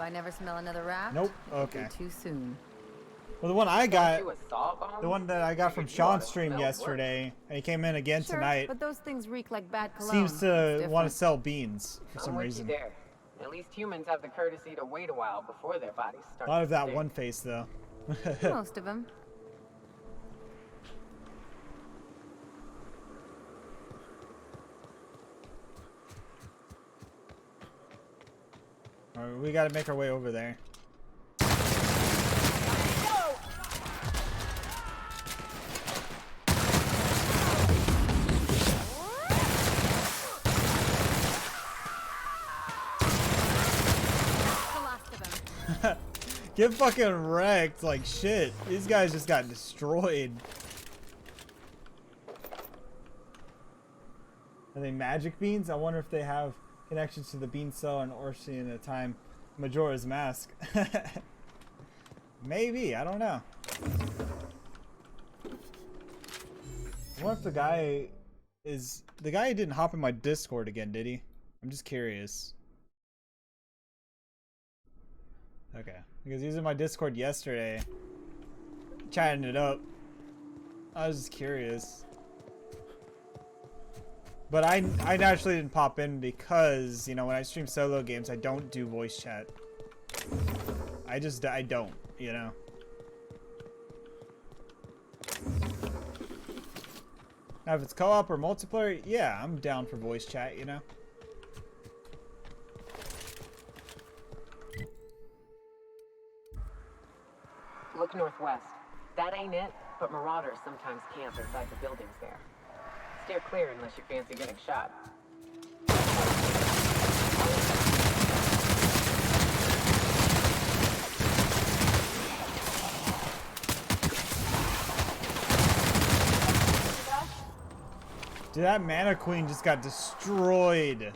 I never smell another raft, Nope. it'll be Okay. too soon. Well, the one I got, The the one that I got from Sean's stream yesterday, and he came in again Sure, tonight, but those things reek like bad cologne. seems to It's want to different. sell beans for some I'm with reason. you there. At least humans have the courtesy to wait a while before their bodies A start. lot of to that stink. one face though. Most of them. Alright, we gotta make our way over there. The last of them. Get fucking wrecked like shit. These guys just got destroyed. Are they magic beans? I wonder if they have connections to the bean cell and Orsi in a time Majora's Mask. Maybe, I don't know. I wonder if the guy is... The guy didn't hop in my Discord again, did he? I'm just curious. Okay. Because he was in my Discord yesterday. Chatting it up. I was just curious. But I naturally didn't pop in because, you know, when I stream solo games, I don't do voice chat. I don't, you know. Now, if it's co-op or multiplayer, yeah, I'm down for voice chat, you know. Look northwest. That ain't it, but marauders sometimes camp inside the buildings there. Steer clear unless you fancy getting shot. Dude, that Mana Queen just got destroyed.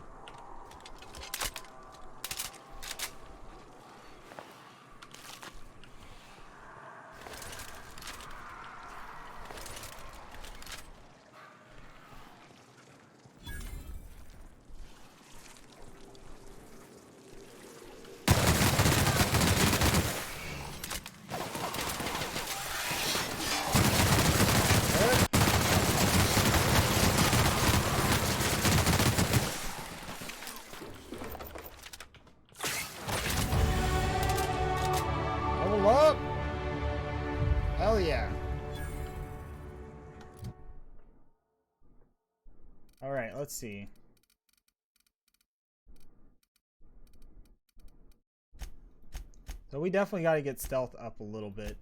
Level up! Hell yeah. Alright, let's see. So we definitely got to get stealth up a little bit.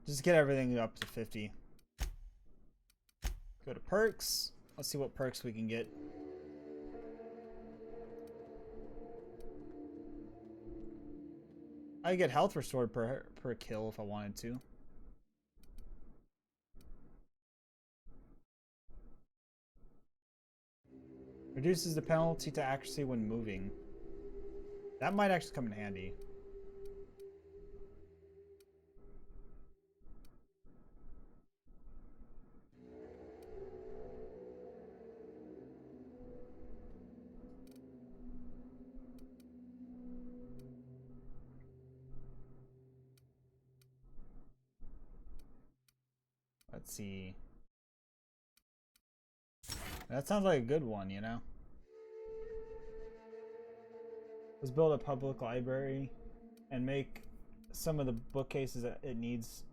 Just get everything up to 50. Go to perks. Let's see what perks we can get. I get health restored per kill if I wanted to. Reduces the penalty to accuracy when moving. That might actually come in handy. Let's see. That sounds like a good one, you know? Let's build a public library and make some of the bookcases that it needs.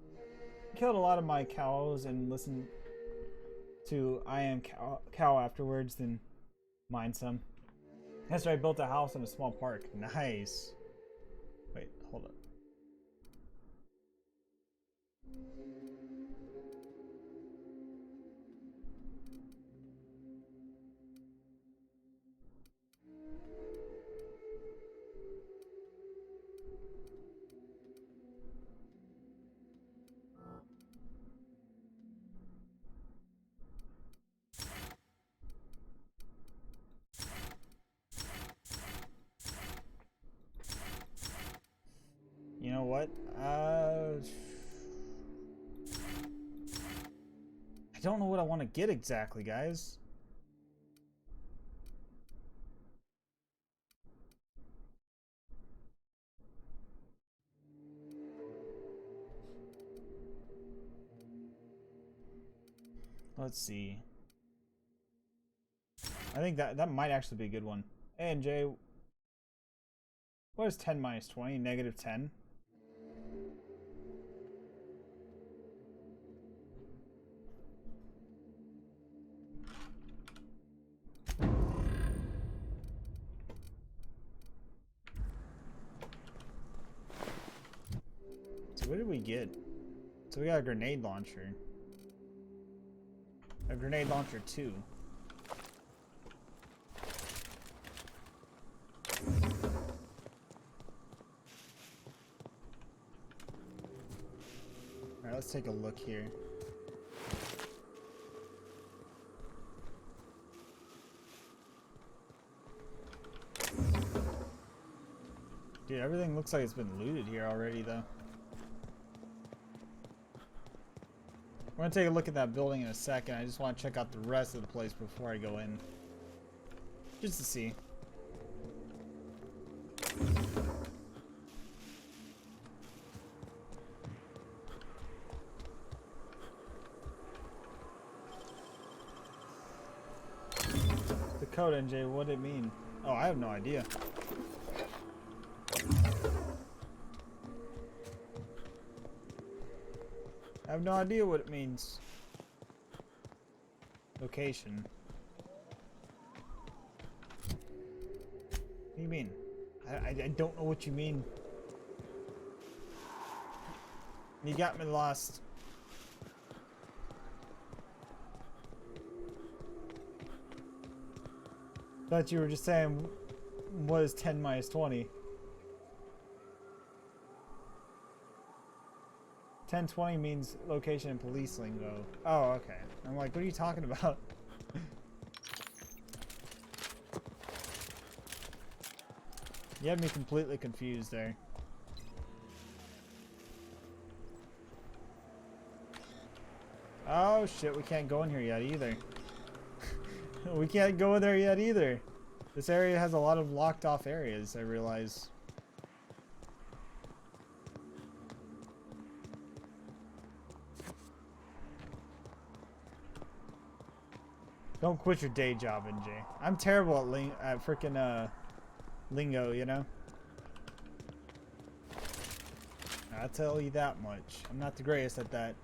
Killed a lot of my cows and listened to I Am Cow afterwards, then mine some. That's right, I built a house in a small park. Nice. Wait, hold up. You know what? don't know what I want to get exactly, guys. Let's see. I think that might actually be a good one. A and J, what is 10 minus 20? Negative 10? So what did we get? So we got a grenade launcher. A grenade launcher 2. Alright, let's take a look here. Dude, everything looks like it's been looted here already, though. We're gonna take a look at that building in a second. I just want to check out the rest of the place before I go in. Just to see. The code, NJ, what did it mean? Oh, I have no idea. I have no idea what it means. Location. What do you mean? I don't know what you mean. You got me lost. Thought you were just saying, what is 10 minus 20? 1020 means location in police lingo. Oh, okay. I'm like, what are you talking about? You had me completely confused there. Oh shit, we can't go in here yet either. We can't go in there yet either. This area has a lot of locked off areas, I realize. Don't quit your day job, NJ. I'm terrible at freaking lingo, you know? I'll tell you that much. I'm not the greatest at that.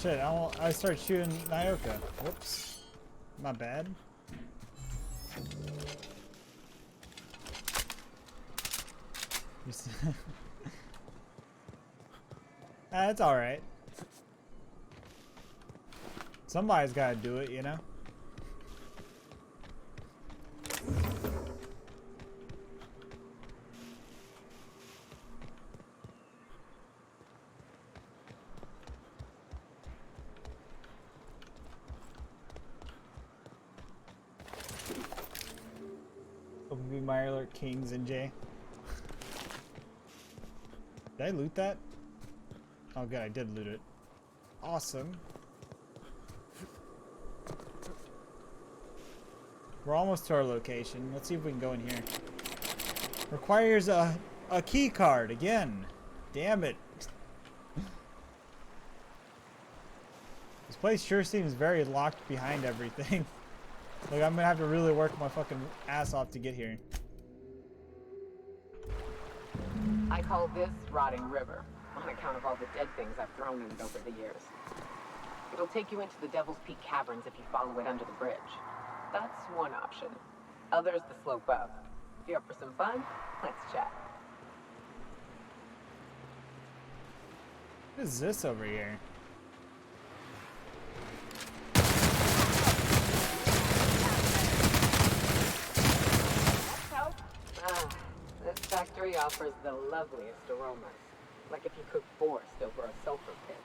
Shit, I start shooting Nyoka. Whoops. My bad. That's alright. Somebody's gotta do it, you know? Open my alert Kings and J. Did I loot that? Oh god, I did loot it. Awesome. We're almost to our location. Let's see if we can go in here. Requires a key card again. Damn it. This place sure seems very locked behind everything. Like, I'm gonna have to really work my fucking ass off to get here. I call this Rotting River, on account of all the dead things I've thrown in it over the years. It'll take you into the Devil's Peak Caverns if you follow it under the bridge. That's one option. Other's the slope up. If you're up for some fun, let's chat. What is this over here? Ah, this factory offers the loveliest aromas. Like if you cook forest over a sulfur pit.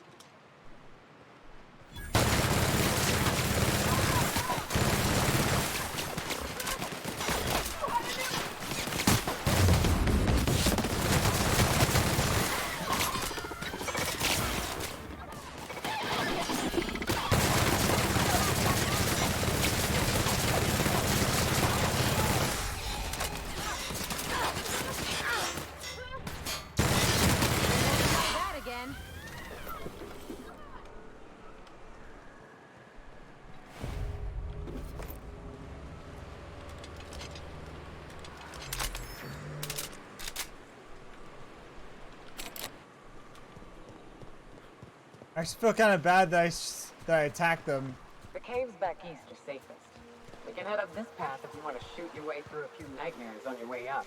That again. I actually feel kind of bad that that I attacked them. The caves back east are safest. We can head up this path if you want to shoot your way through a few nightmares on your way up.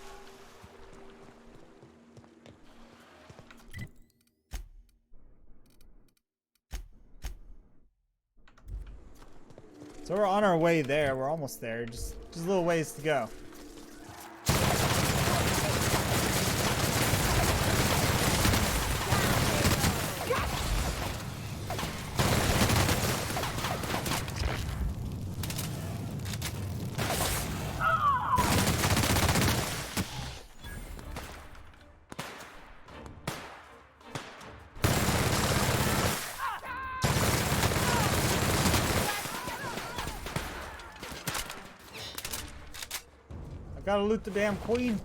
So we're on our way there. We're almost there. Just a little ways to go. Gotta loot the damn queen.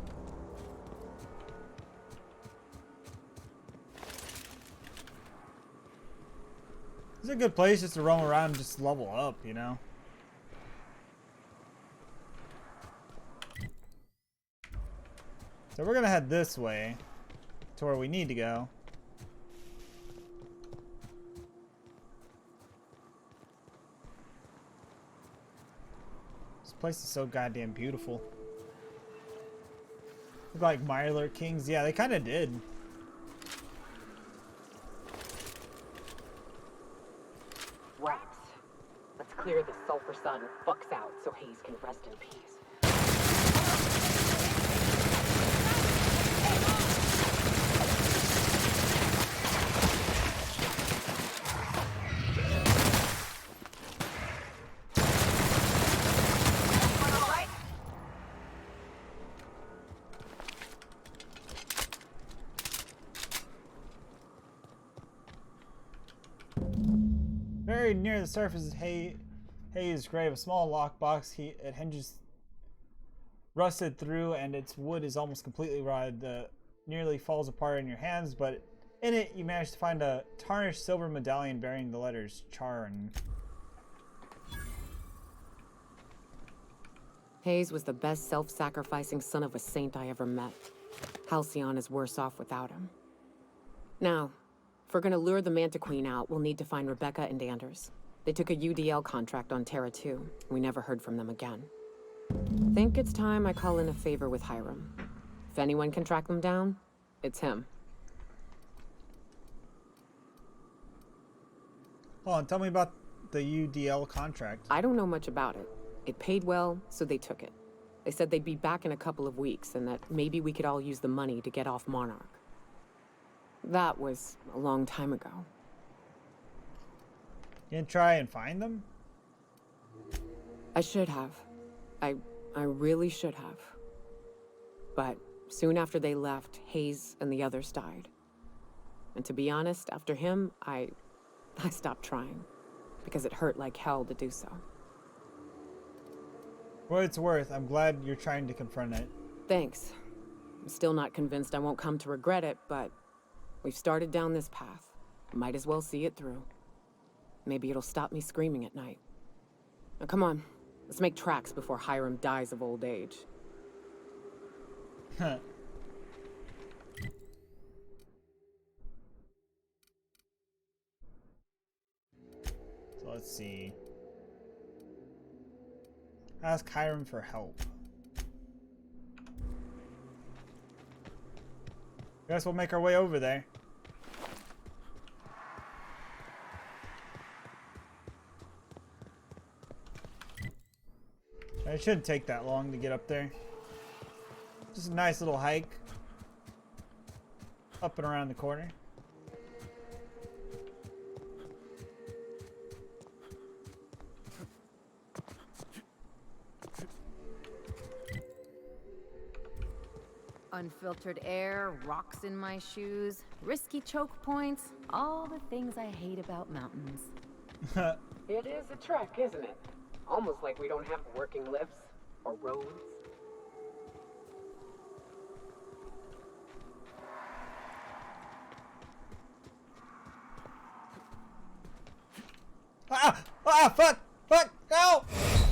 This is a good place just to roam around and just level up, you know? So we're gonna head this way to where we need to go. This place is so goddamn beautiful. Look like Mirelurk Kings. Yeah, they kind of did. Raps. Let's clear the sulfur sun fucks out so Hayes can rest in peace. Very near the surface is Hayes' grave, a small lockbox. It hinges rusted through, and its wood is almost completely rotted. Nearly falls apart in your hands, but in it you manage to find a tarnished silver medallion bearing the letters Charn. Hayes was the best self-sacrificing son of a saint I ever met. Halcyon is worse off without him. Now, if we're gonna lure the Manta Queen out, we'll need to find Rebecca and Anders. They took a UDL contract on Terra 2. We never heard from them again. Think it's time I call in a favor with Hiram. If anyone can track them down, it's him. Hold on, tell me about the UDL contract. I don't know much about it. It paid well, so they took it. They said they'd be back in a couple of weeks, and that maybe we could all use the money to get off Monarch. That was a long time ago. You didn't try and find them? I should have. I really should have. But soon after they left, Hayes and the others died. And to be honest, after him, I stopped trying. Because it hurt like hell to do so. For what it's worth, I'm glad you're trying to confront it. Thanks. I'm still not convinced I won't come to regret it, but we've started down this path. Might as well see it through. Maybe it'll stop me screaming at night. Now come on, let's make tracks before Hiram dies of old age. let's see. Ask Hiram for help. Guess we'll make our way over there. It shouldn't take that long to get up there. Just a nice little hike. Up and around the corner. Unfiltered air, rocks in my shoes, risky choke points, all the things I hate about mountains. It is a trek, isn't it? Almost like we don't have working lifts or roads. Ah! Ah! Fuck! Fuck! No!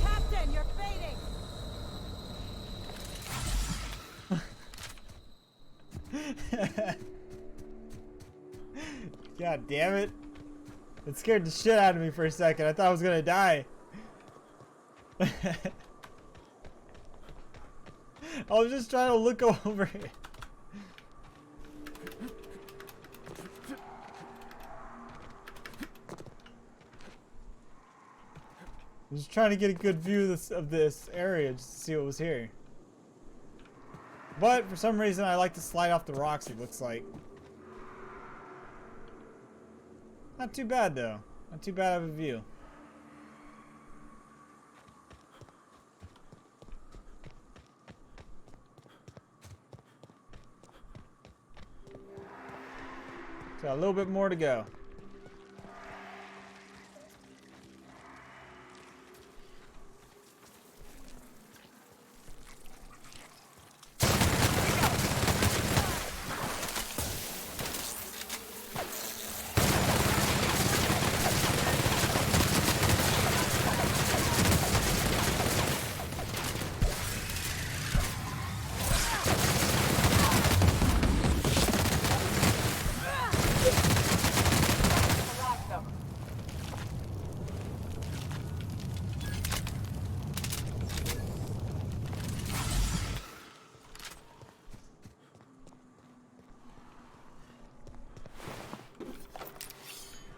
Captain, you're fading! God damn it. It scared the shit out of me for a second. I thought I was gonna die. I was just trying to look over it. I was trying to get a good view of this area just to see what was here. But for some reason I like to slide off the rocks, it looks like. Not too bad though. Not too bad of a view. Got a little bit more to go.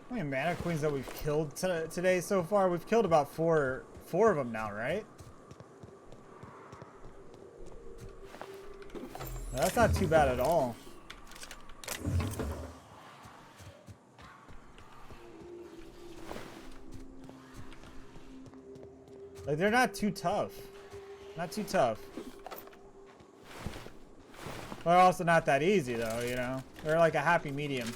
How many mana queens that we've killed today so far? We've killed about four of them now, right? That's not too bad at all. Like, they're not too tough. Not too tough. But they're also not that easy, though, you know? They're like a happy medium.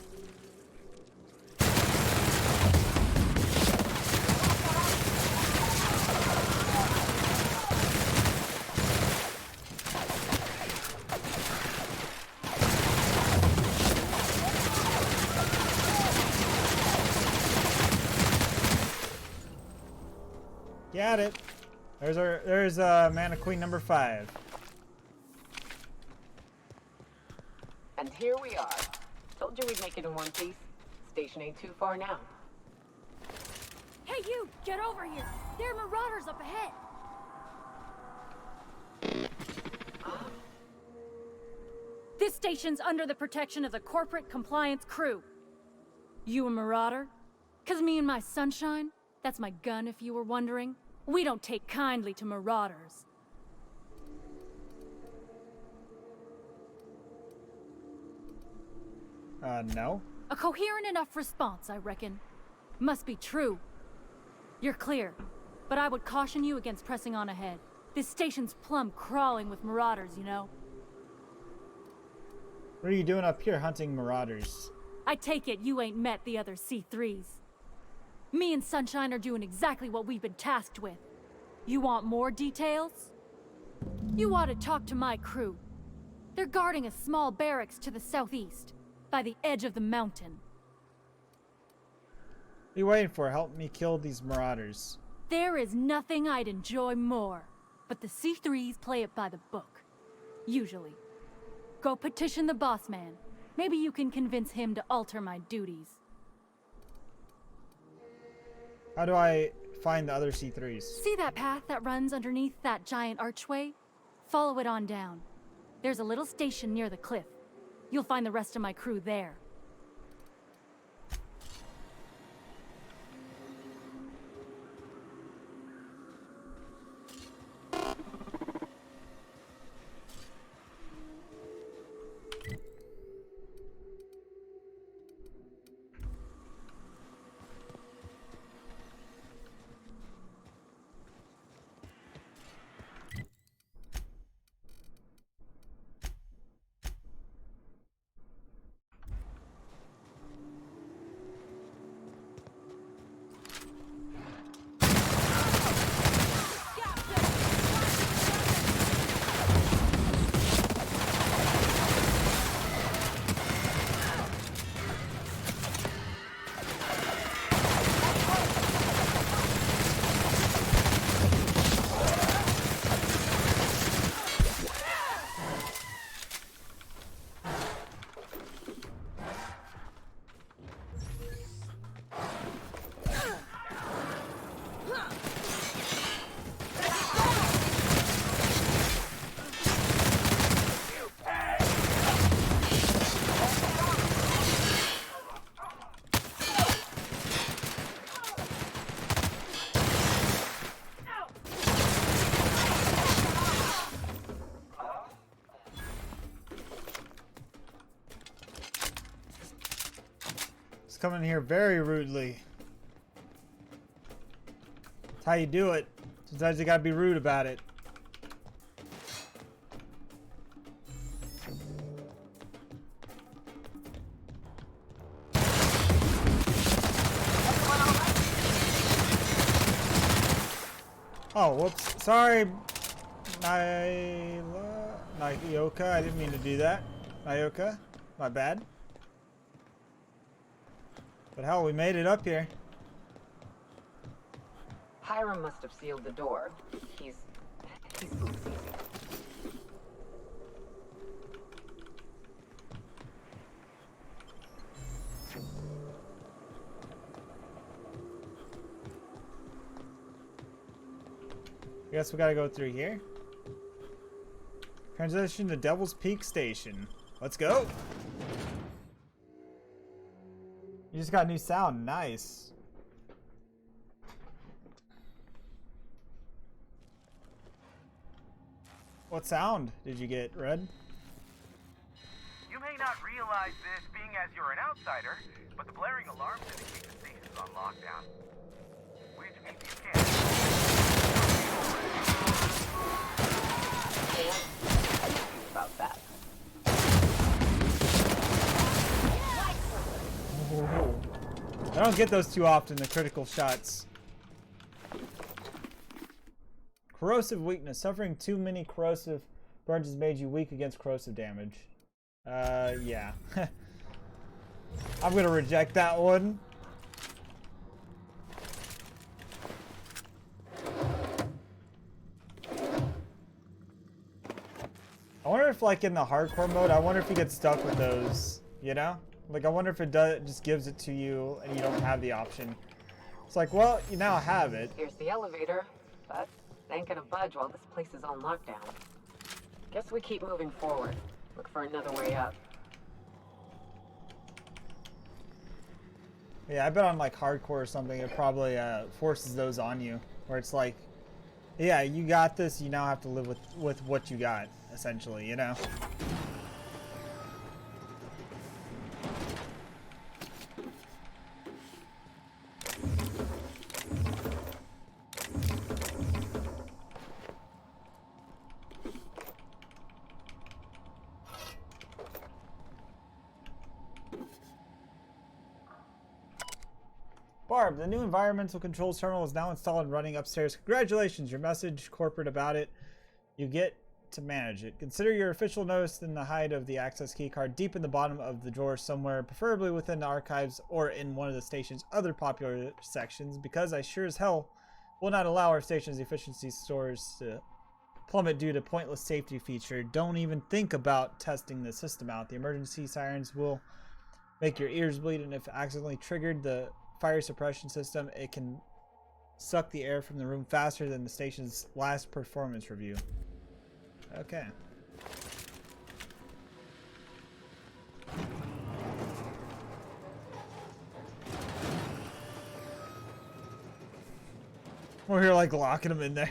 Got it. There's Mana Queen number 5. And here we are. Told you we'd make it in one piece. Station ain't too far now. Hey you, get over here! There are marauders up ahead! This station's under the protection of the corporate compliance crew. You a marauder? 'Cause me and my sunshine, that's my gun if you were wondering, we don't take kindly to marauders. No. A coherent enough response, I reckon. Must be true. You're clear, but I would caution you against pressing on ahead. This station's plumb crawling with marauders, you know. What are you doing up here hunting marauders? I take it you ain't met the other C3s. Me and Sunshine are doing exactly what we've been tasked with. You want more details? You ought to talk to my crew. They're guarding a small barracks to the southeast, by the edge of the mountain. What are you waiting for? Help me kill these marauders. There is nothing I'd enjoy more, but the C3s play it by the book. Usually. Go petition the boss man. Maybe you can convince him to alter my duties. How do I find the other C3s? See that path that runs underneath that giant archway? Follow it on down. There's a little station near the cliff. You'll find the rest of my crew there. Coming here very rudely. That's how you do it. Sometimes you gotta be rude about it. Oh, whoops. Sorry, Nyoka. I didn't mean to do that. Nyoka, my bad. But hell, we made it up here. Hiram must have sealed the door. He's spooks easy. I guess we gotta go through here. Transition to Devil's Peak Station. Let's go. You just got new sound. Nice. What sound did you get, Red? You may not realize this being as you're an outsider, but the blaring alarms indicate the station's on lockdown. Which means you can't. About that. I don't get those too often, the critical shots. Corrosive weakness. Suffering too many corrosive burns has made you weak against corrosive damage. Yeah. I'm gonna reject that one. I wonder if, like, in the hardcore mode, I wonder if you get stuck with those, you know? Like, I wonder if it just gives it to you and you don't have the option. It's like, well, you now have it. Here's the elevator, but it ain't gonna budge while this place is on lockdown. Guess we keep moving forward. Look for another way up. Yeah, I bet on, like, hardcore or something, it probably forces those on you. Where it's like, yeah, you got this, you now have to live with what you got, essentially, you know? Barb, the new environmental controls terminal is now installed and running upstairs. Congratulations, your message corporate about it. You get to manage it. Consider your official notice in the hide of the access key card deep in the bottom of the drawer somewhere, preferably within the archives or in one of the station's other popular sections, because I sure as hell will not allow our station's efficiency scores to plummet due to pointless safety feature. Don't even think about testing the system out. The emergency sirens will make your ears bleed, and if accidentally triggered the fire suppression system, it can suck the air from the room faster than the station's last performance review. Okay. We're here like locking them in there.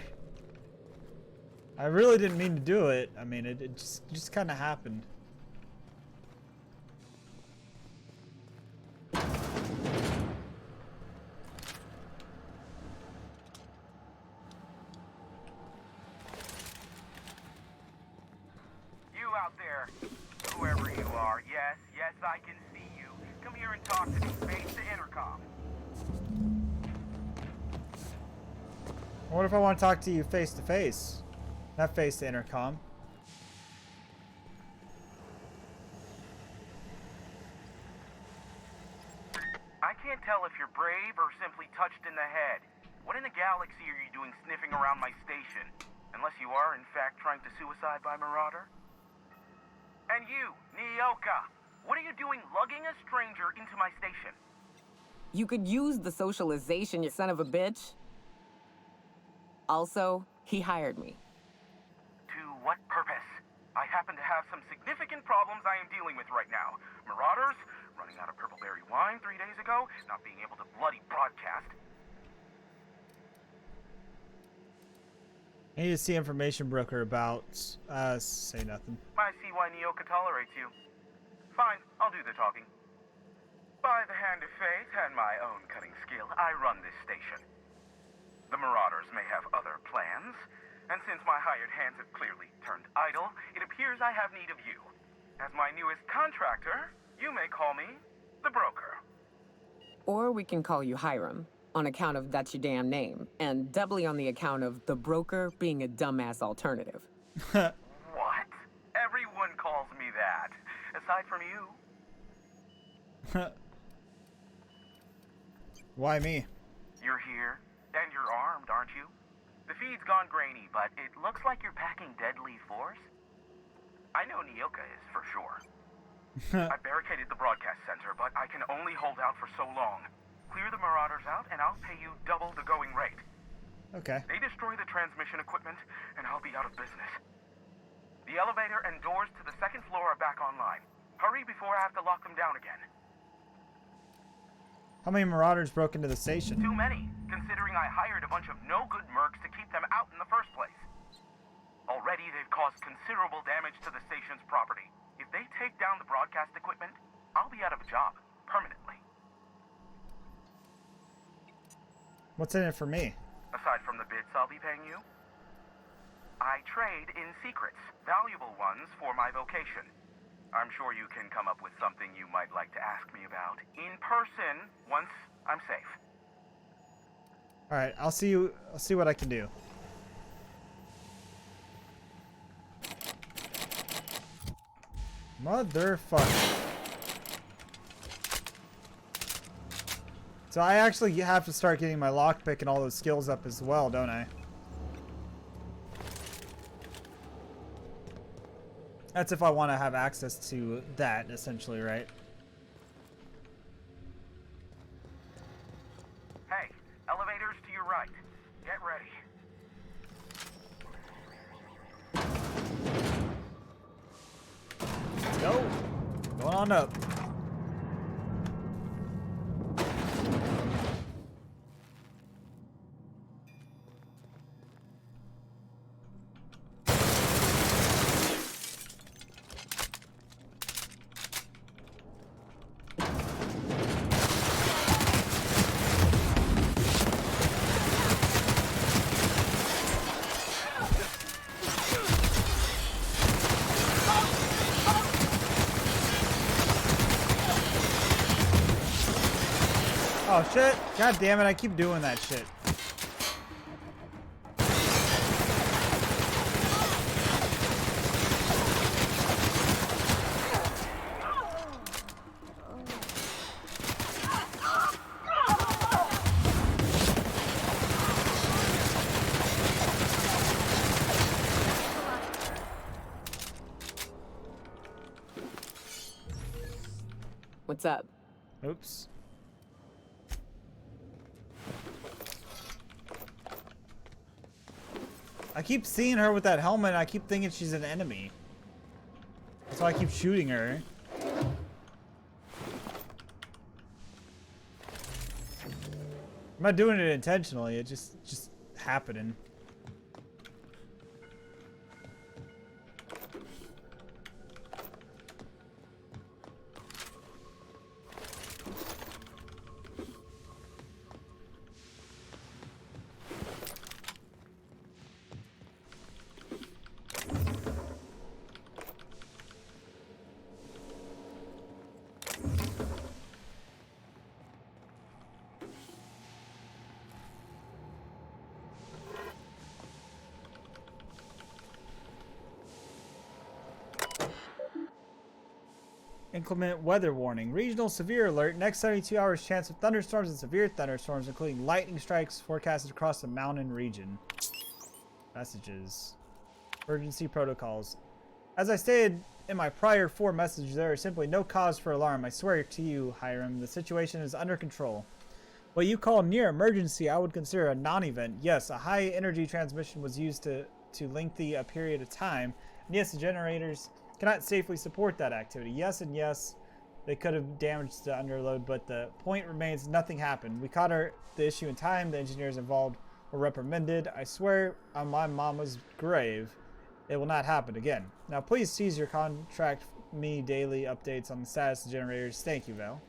I really didn't mean to do it. I mean, it just kind of happened. You out there, whoever you are, yes, I can see you. Come here and talk to me. Face the intercom. What if I want to talk to you face to face? Not face to intercom. I can't tell if you're brave or simply touched in the head. What in the galaxy are you doing sniffing around my station? Unless you are, in fact, trying to suicide by Marauder? And you, Nyoka, what are you doing lugging a stranger into my station? You could use the socialization, you son of a bitch. Also, he hired me. To what purpose? I happen to have some significant problems I am dealing with right now. Marauders, running out of purple berry wine 3 days ago, not being able to bloody broadcast. I need to see information broker about, say nothing. I see why Nyoka tolerates you. Fine, I'll do the talking. By the hand of fate and my own cutting skill, I run this station. The Marauders may have other plans, and since my hired hands have clearly turned idle, it appears I have need of you. As my newest contractor, you may call me the broker. Or we can call you Hiram, on account of that's your damn name, and doubly on the account of the broker being a dumbass alternative. What? Everyone calls me that, aside from you. Why me? You're here, and you're armed, aren't you? The feed's gone grainy, but it looks like you're packing deadly force. I know Nyoka is, for sure. I barricaded the broadcast center, but I can only hold out for so long. Clear the Marauders out, and I'll pay you double the going rate. Okay. They destroy the transmission equipment, and I'll be out of business. The elevator and doors to the second floor are back online. Hurry before I have to lock them down again. How many marauders broke into the station? Too many, considering I hired a bunch of no-good mercs to keep them out in the first place. Already, they've caused considerable damage to the station's property. If they take down the broadcast equipment, I'll be out of a job, permanently. What's in it for me? Aside from the bits I'll be paying you, I trade in secrets, valuable ones for my vocation. I'm sure you can come up with something you might like to ask me about in person once I'm safe. All right, I'll see you. I'll see what I can do. Motherfucker. So I actually have to start getting my lockpick and all those skills up as well, don't I? That's if I want to have access to that, essentially, right? Hey, elevators to your right. Get ready. Let's go. Going on up. Oh shit! God damn it! I keep doing that shit. What's up? Oops. I keep seeing her with that helmet and I keep thinking she's an enemy. That's why I keep shooting her. I'm not doing it intentionally, it just happening. Inclement weather warning. Regional severe alert. Next 72 hours chance of thunderstorms and severe thunderstorms, including lightning strikes forecasted across the mountain region. Messages. Emergency protocols. As I stated in my prior 4 messages, there is simply no cause for alarm. I swear to you, Hiram, the situation is under control. What you call near emergency, I would consider a non-event. Yes, a high energy transmission was used to lengthen a period of time. And yes, the generators cannot safely support that activity. Yes and yes, they could have damaged the underload, but the point remains nothing happened. We caught the issue in time. The engineers involved were reprimanded. I swear on my mama's grave, it will not happen again. Now please cease your contract me daily updates on the status of generators. Thank you, Val.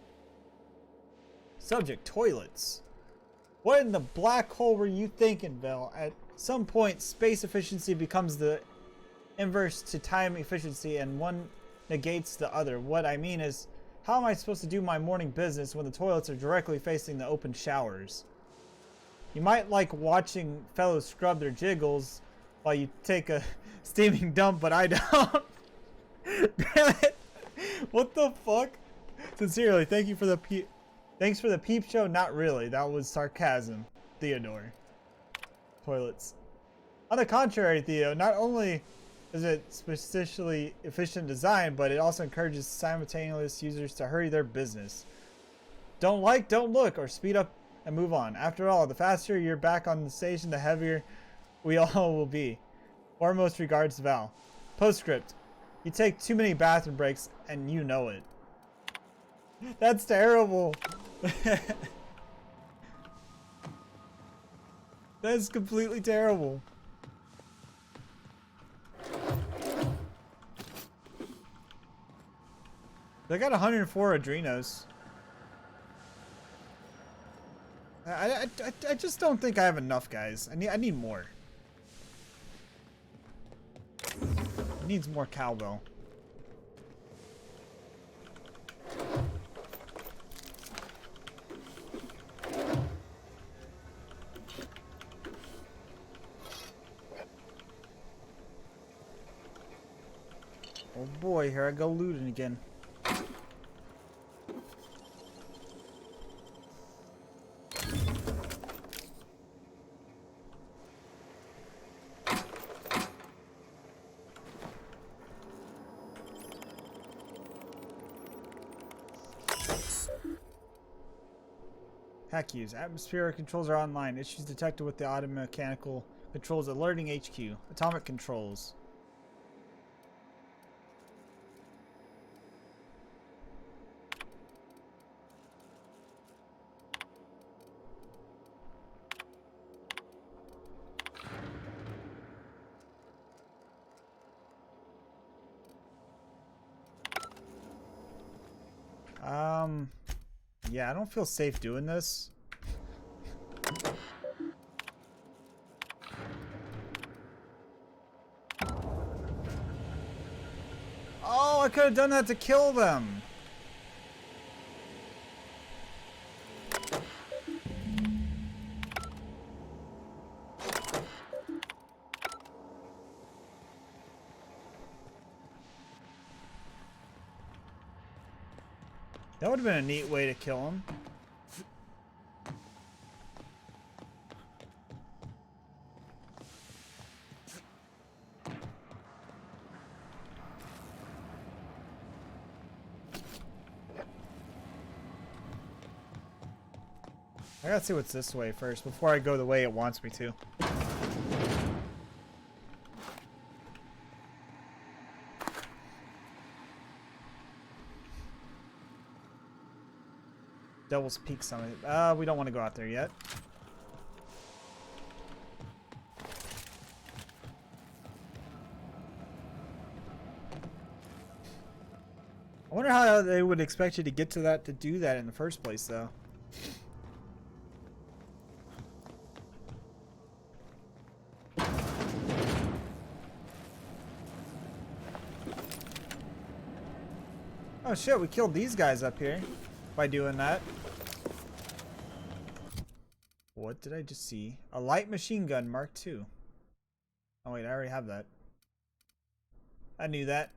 Subject, toilets. What in the black hole were you thinking, Val? At some point, space efficiency becomes the inverse to time efficiency and one negates the other. What I mean is, how am I supposed to do my morning business when the toilets are directly facing the open showers? You might like watching fellows scrub their jiggles while you take a steaming dump, but I don't. Damn it. What the fuck? Sincerely, thanks for the peep show. Not really. That was sarcasm. Theodore. Toilets. On the contrary, Theo, not only is it specifically efficient design, but it also encourages simultaneous users to hurry their business. Don't look, or speed up and move on. After all, the faster you're back on the station, the heavier we all will be. Foremost regards, Val. Postscript. You take too many bathroom breaks, and you know it. That's terrible. That's completely terrible. They got 104 Adrenos. I just don't think I have enough, guys. I need more. It needs more cowbell. Oh boy, here I go looting again. Hack use. Atmospheric controls are online. Issues detected with the automechanical controls alerting HQ. Atomic controls. Yeah, I don't feel safe doing this. Oh, I could have done that to kill them. That would have been a neat way to kill him. I gotta see what's this way first before I go the way it wants me to. Devil's Peak Summit. We don't want to go out there yet. I wonder how they would expect you to get to that to do that in the first place, though. Oh shit, we killed these guys up here by doing that. What did I just see? A light machine gun Mark II. Oh wait, I already have that. I knew that.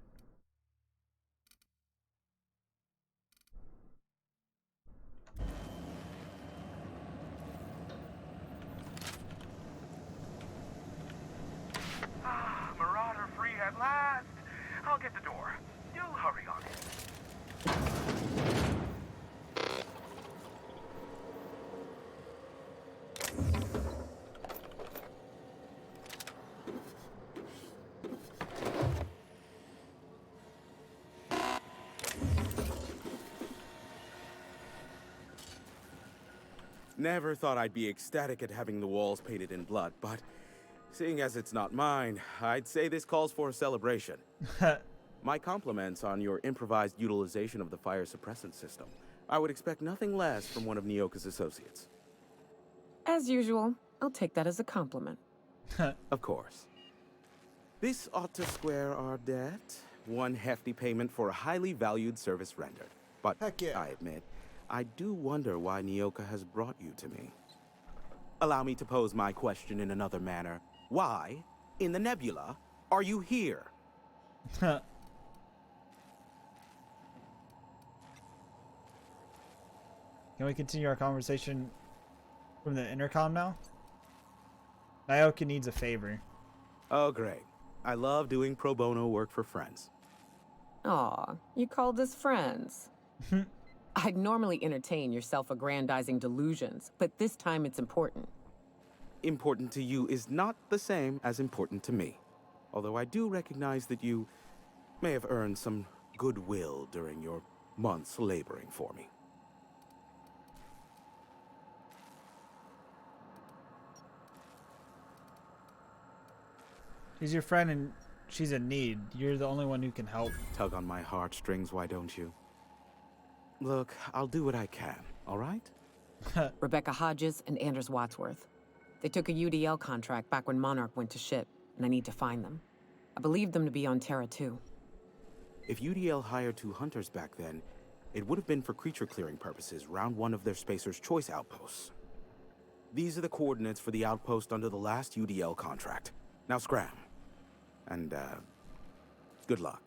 Marauder free at last. I'll get the door. You'll hurry on it. Never thought I'd be ecstatic at having the walls painted in blood, but seeing as it's not mine, I'd say this calls for a celebration. My compliments on your improvised utilization of the fire suppressant system. I would expect nothing less from one of Nyoka's associates. As usual, I'll take that as a compliment. Of course. This ought to square our debt. One hefty payment for a highly valued service rendered. But Heck yeah. I admit, I do wonder why Nyoka has brought you to me. Allow me to pose my question in another manner. Why, in the nebula, are you here? Can we continue our conversation from the intercom now? Nyoka needs a favor. Oh, great. I love doing pro bono work for friends. Aw, you called us friends. I'd normally entertain your self-aggrandizing delusions, but this time it's important. Important to you is not the same as important to me. Although I do recognize that you may have earned some goodwill during your months laboring for me. She's your friend and she's in need. You're the only one who can help. Tug on my heartstrings, why don't you? Look, I'll do what I can, all right? Rebecca Hodges and Anders Wadsworth. They took a UDL contract back when Monarch went to shit, and I need to find them. I believe them to be on Terra too. If UDL hired 2 hunters back then, it would have been for creature clearing purposes, round 1 of their Spacer's Choice outposts. These are the coordinates for the outpost under the last UDL contract. Now scram. And, good luck.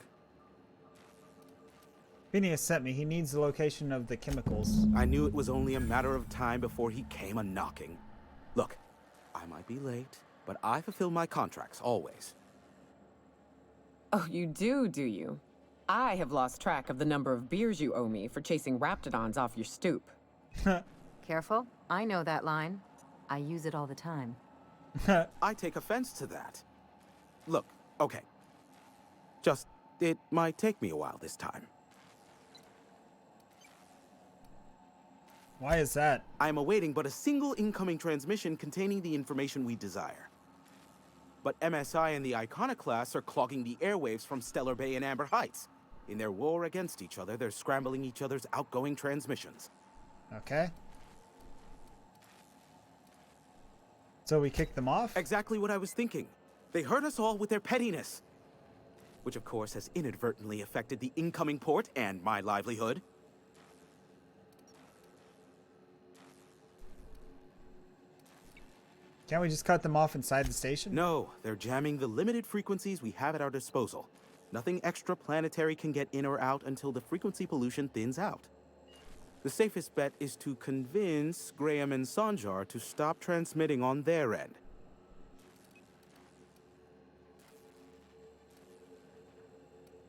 Phineas sent me. He needs the location of the chemicals. I knew it was only a matter of time before he came a-knocking. Look, I might be late, but I fulfill my contracts, always. Oh, you do you? I have lost track of the number of beers you owe me for chasing raptidons off your stoop. Careful. I know that line. I use it all the time. I take offense to that. Look, okay. Just, it might take me a while this time. Why is that? I am awaiting but a single incoming transmission containing the information we desire. But MSI and the Iconoclasts are clogging the airwaves from Stellar Bay and Amber Heights. In their war against each other, they're scrambling each other's outgoing transmissions. Okay. So we kicked them off? Exactly what I was thinking. They hurt us all with their pettiness. Which of course has inadvertently affected the incoming port and my livelihood. Can't we just cut them off inside the station? No, they're jamming the limited frequencies we have at our disposal. Nothing extraplanetary can get in or out until the frequency pollution thins out. The safest bet is to convince Graham and Sanjar to stop transmitting on their end.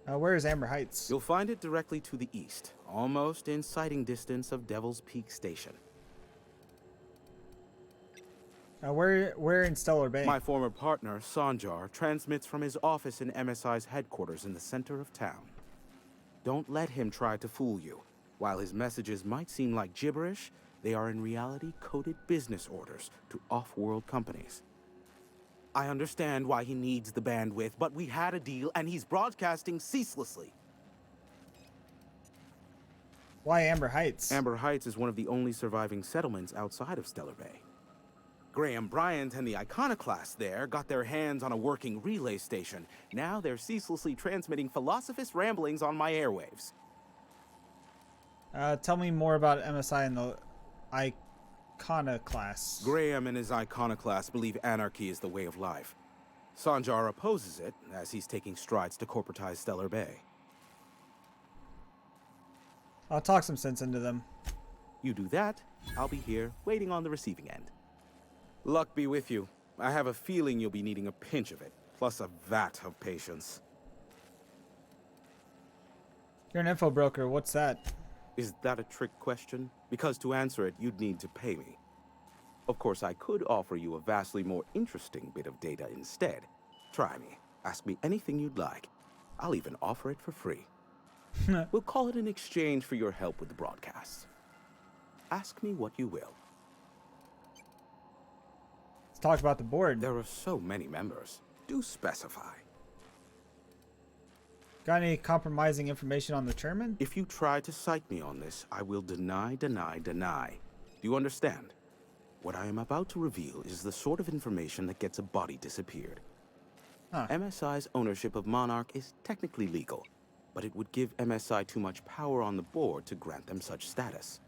Where is Amber Heights? You'll find it directly to the east, almost in sighting distance of Devil's Peak Station. Where in Stellar Bay? My former partner, Sanjar, transmits from his office in MSI's headquarters in the center of town. Don't let him try to fool you. While his messages might seem like gibberish, they are in reality coded business orders to off-world companies. I understand why he needs the bandwidth, but we had a deal and he's broadcasting ceaselessly. Why Amber Heights? Amber Heights is one of the only surviving settlements outside of Stellar Bay. Graham Bryant and the Iconoclasts there got their hands on a working relay station. Now they're ceaselessly transmitting Philosophist ramblings on my airwaves. Tell me more about MSI and the Iconoclasts. Graham and his Iconoclasts believe anarchy is the way of life. Sanjar opposes it, as he's taking strides to corporatize Stellar Bay. I'll talk some sense into them. You do that, I'll be here, waiting on the receiving end. Luck be with you. I have a feeling you'll be needing a pinch of it, plus a vat of patience. You're an info broker. What's that? Is that a trick question? Because to answer it, you'd need to pay me. Of course, I could offer you a vastly more interesting bit of data instead. Try me. Ask me anything you'd like. I'll even offer it for free. We'll call it an exchange for your help with the broadcasts. Ask me what you will. Let's talk about the board. There are so many members. Do specify. Got any compromising information on the chairman? If you try to cite me on this, I will deny. Do you understand? What I am about to reveal is the sort of information that gets a body disappeared. Huh. MSI's ownership of Monarch is technically legal, but it would give MSI too much power on the board to grant them such status.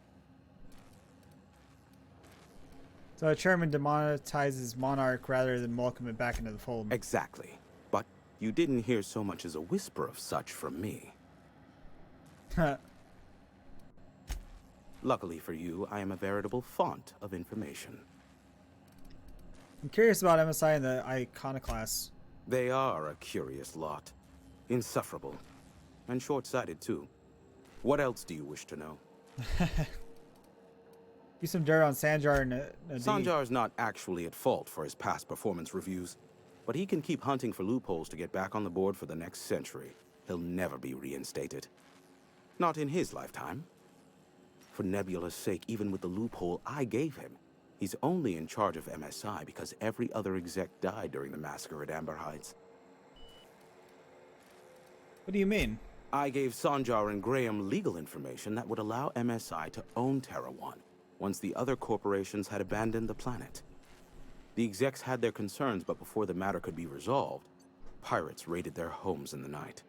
So the chairman demonetizes Monarch rather than welcome it back into the fold. Exactly. But you didn't hear so much as a whisper of such from me. Luckily for you, I am a veritable font of information. I'm curious about MSI and the Iconoclasts. They are a curious lot. Insufferable. And short-sighted, too. What else do you wish to know? Do some dirt on Sanjar and Nadeem. Sanjar's not actually at fault for his past performance reviews, but he can keep hunting for loopholes to get back on the board for the next century. He'll never be reinstated. Not in his lifetime. For Nebula's sake, even with the loophole I gave him, he's only in charge of MSI because every other exec died during the massacre at Amber Heights. What do you mean? I gave Sanjar and Graham legal information that would allow MSI to own Terra One, once the other corporations had abandoned the planet. The execs had their concerns, but before the matter could be resolved, pirates raided their homes in the night.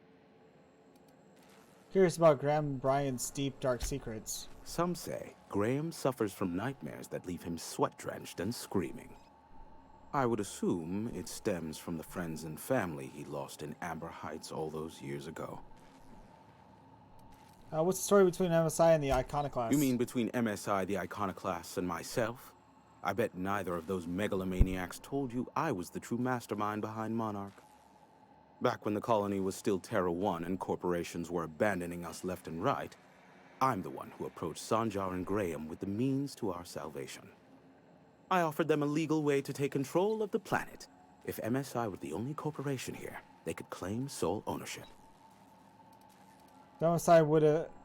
Curious about Graham Bryant's deep, dark secrets. Some say Graham suffers from nightmares that leave him sweat-drenched and screaming. I would assume it stems from the friends and family he lost in Amber Heights all those years ago. What's the story between MSI and the Iconoclasts? You mean between MSI, the Iconoclasts, and myself? I bet neither of those megalomaniacs told you I was the true mastermind behind Monarch. Back when the colony was still Terra One and corporations were abandoning us left and right, I'm the one who approached Sanjar and Graham with the means to our salvation. I offered them a legal way to take control of the planet. If MSI were the only corporation here, they could claim sole ownership. The MSI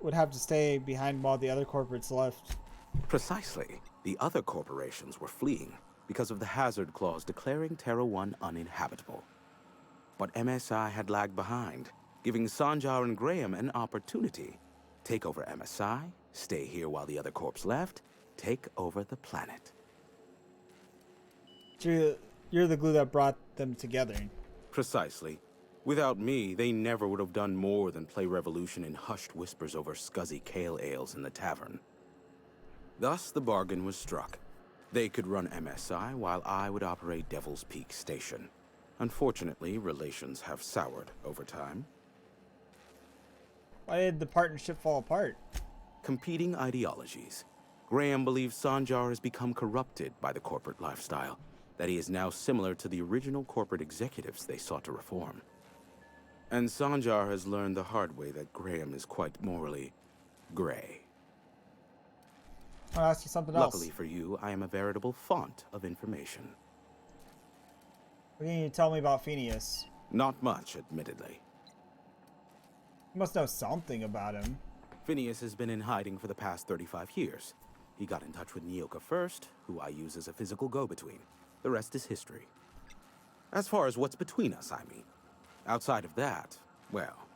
would have to stay behind while the other corporates left. Precisely. The other corporations were fleeing because of the hazard clause declaring Terra One uninhabitable. But MSI had lagged behind, giving Sanjar and Graham an opportunity. Take over MSI, stay here while the other corps left, take over the planet. You're the glue that brought them together. Precisely. Without me, they never would have done more than play Revolution in hushed whispers over scuzzy kale ales in the tavern. Thus, the bargain was struck. They could run MSI while I would operate Devil's Peak Station. Unfortunately, relations have soured over time. Why did the partnership fall apart? Competing ideologies. Graham believes Sanjar has become corrupted by the corporate lifestyle, that he is now similar to the original corporate executives they sought to reform. And Sanjar has learned the hard way that Graham is quite morally gray. I'll ask you something else. Luckily for you, I am a veritable font of information. What can you tell me about Phineas? Not much, admittedly. You must know something about him. Phineas has been in hiding for the past 35 years. He got in touch with Nyoka first, who I use as a physical go-between. The rest is history. As far as what's between us, I mean. Outside of that, well,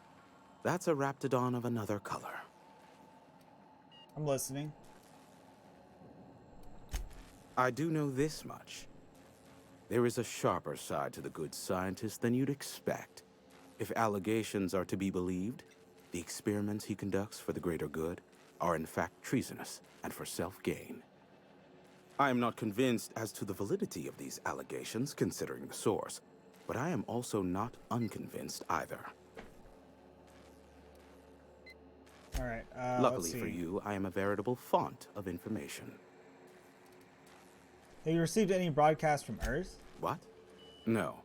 that's a Raptidon of another color. I'm listening. I do know this much. There is a sharper side to the good scientist than you'd expect. If allegations are to be believed, the experiments he conducts for the greater good are in fact treasonous and for self-gain. I am not convinced as to the validity of these allegations, considering the source, but I am also not unconvinced either. All right. Luckily for you, I am a veritable font of information. Have you received any broadcasts from Earth? What? No.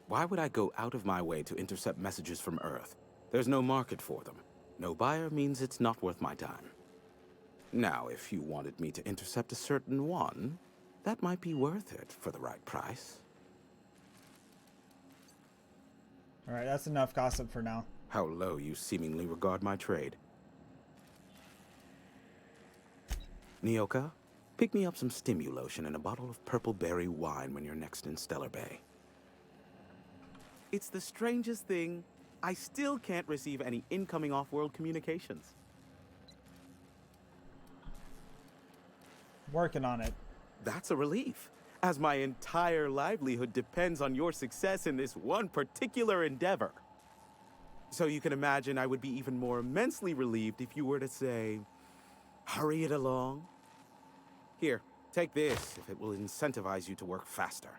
Why would I go out of my way to intercept messages from Earth? There's no market for them. No buyer means it's not worth my time. Now, if you wanted me to intercept a certain one, that might be worth it for the right price. All right, that's enough gossip for now. How low you seemingly regard my trade. Nyoka, pick me up some Stimulotion and a bottle of purple berry wine when you're next in Stellar Bay. It's the strangest thing. I still can't receive any incoming off-world communications. Working on it. That's a relief, as my entire livelihood depends on your success in this one particular endeavor. So you can imagine I would be even more immensely relieved if you were to say, hurry it along. Here, take this if it will incentivize you to work faster.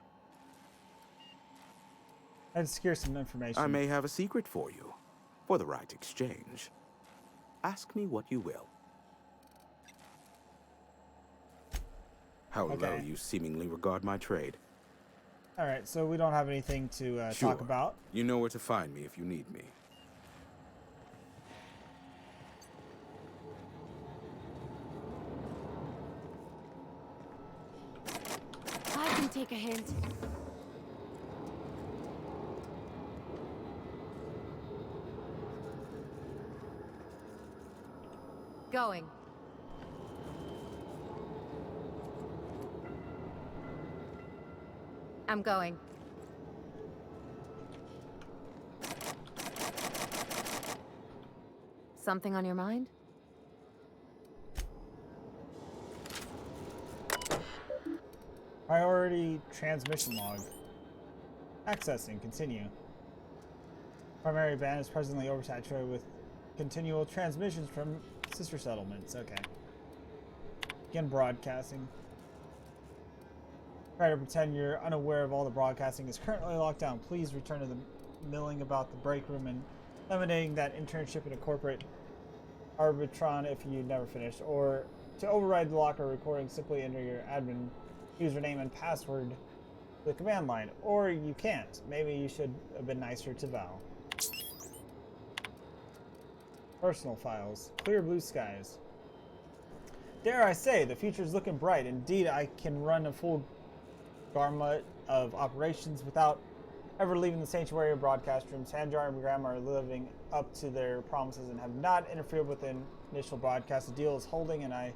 I'd secure some information. I may have a secret for you, for the right exchange. Ask me what you will. How low you seemingly regard my trade. All right, so we don't have anything to talk about. You know where to find me if you need me. I can take a hint. Going. I'm going. Something on your mind? Priority transmission log. Accessing. Continue. Primary band is presently oversaturated with continual transmissions from sister settlements. Okay. Begin broadcasting. Try to pretend you're unaware of all the broadcasting is currently locked down. Please return to the milling about the break room and eliminating that internship in a corporate Arbitron if you never finish. Or to override the locker recording, simply enter your admin username and password to the command line. Or you can't. Maybe you should have been nicer to Val. Personal files. Clear blue skies. Dare I say, the future's looking bright. Indeed, I can run a full gamut of operations without ever leaving the sanctuary or broadcast rooms. Handjar and Graham are living up to their promises and have not interfered with the initial broadcast. The deal is holding, and I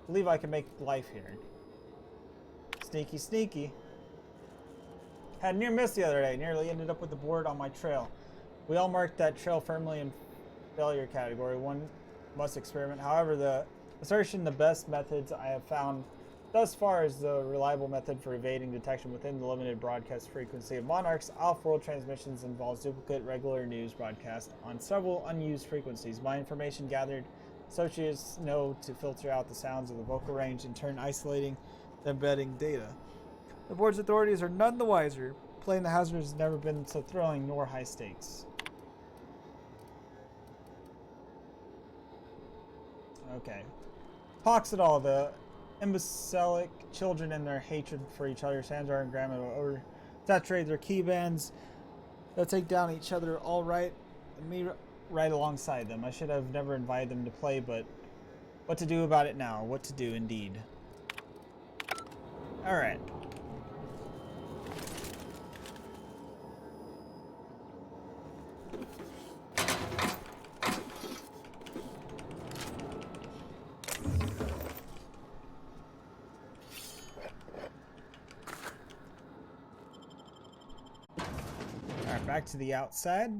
believe I can make life here. Sneaky, sneaky. Had a near miss the other day. Nearly ended up with the board on my trail. We all marked that trail firmly in failure category. One must experiment. However, the assertion the best methods I have found thus far is the reliable method for evading detection within the limited broadcast frequency of Monarch's off-world transmissions involves duplicate regular news broadcast on several unused frequencies. My information gathered, associates know to filter out the sounds of the vocal range, in turn isolating the embedding data. The board's authorities are none the wiser. Playing the hazard has never been so thrilling nor high stakes. Okay. Pox it all, the imbecilic children and their hatred for each other. Sandra and Grandma will oversaturate their key bands. They'll take down each other all right, and me right alongside them. I should have never invited them to play, but what to do about it now? What to do indeed. Alright. Alright, back to the outside.